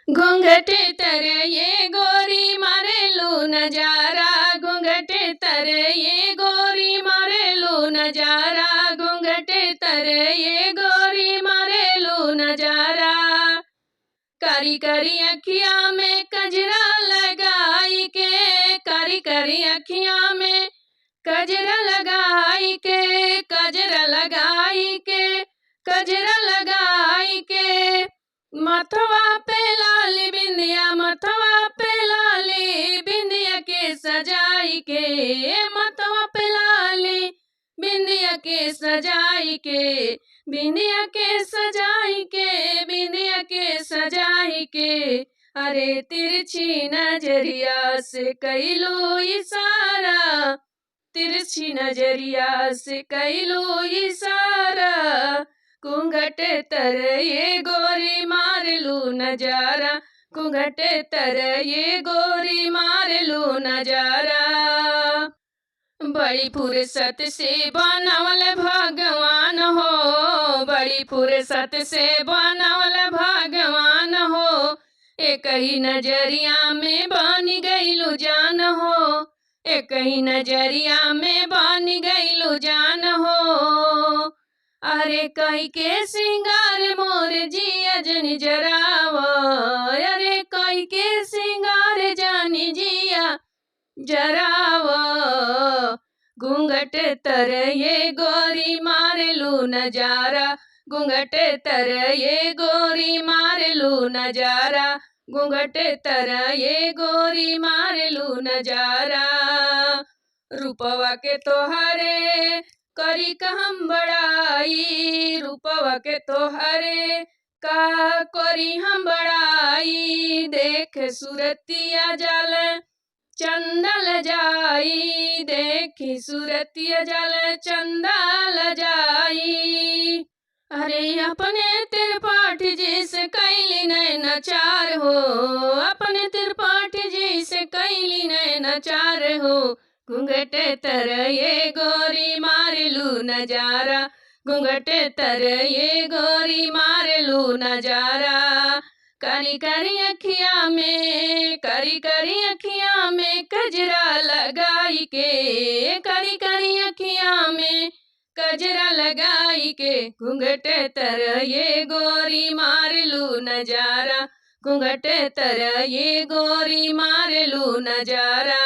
घूंघटे तरे ये गोरी मारेलू नजारा, घूंघटे तरे ये गोरी मारेलू नजारा, घूंघटे तरे ये गोरी मारेलू नजारा। कारी कारी अखिया में कजरा लगाई के, कारी कारी अखिया में कजरा लगाई के, कजरा लगाई के, कजरा लगाई के। मथवा पे लाली बिंदिया, मथवा पे लाली बिंदिया के सजाई के, मथवा पे लाली बिंदिया के सजाई के, बिंदिया के सजाई के, बिंदिया के सजाई के। अरे तिरछी नजरिया से कैलो इशारा, तिरछी नजरिया से कैलो इशारा। घूंघट तर ये गोरी मारलू नजारा, घूंघट तर ये गोरी मारलू नजारा। बड़ी फुर्सत से बनवल भगवान हो, बड़ी फुर्सत से बनवल भगवान हो। एक ही नजरिया में बन गईलू जान हो, एक ही नजरिया में बन गईलू जान हो। अरे कई के सिंगार मोर जिया जन जराव, अरे कई के सिंगार जानी जिया जराव। घूंघट तर ये गोरी मारलू नजारा, घूंघट तर ये गोरी मारलू नजारा, घूंघट तर ये गोरी मारलू नजारा। रूपवा के तोहरे करी कहम बड़ाई, रूपवा के तोहरे का करी हम बड़ाई। देख सूरतिया जल चंदल जाई, देखी सूरतिया जल चंदल जाई। अरे अपने त्रिपाठी जी से कैली नैनाचार हो, अपने त्रिपाठी जी से कैली नैनाचार हो। घूंघट तर ये गोरी मारलू नजारा, घूंघट तर ये गोरी मारलू नजारा। कारी कारी अखिया में, कारी कारी अखिया में कजरा लगाई के, कारी कारी अखिया में कजरा लगाई के। घूंघट तर ये गोरी मारलू नजारा, घूंघट तर ये गोरी मारलू नजारा।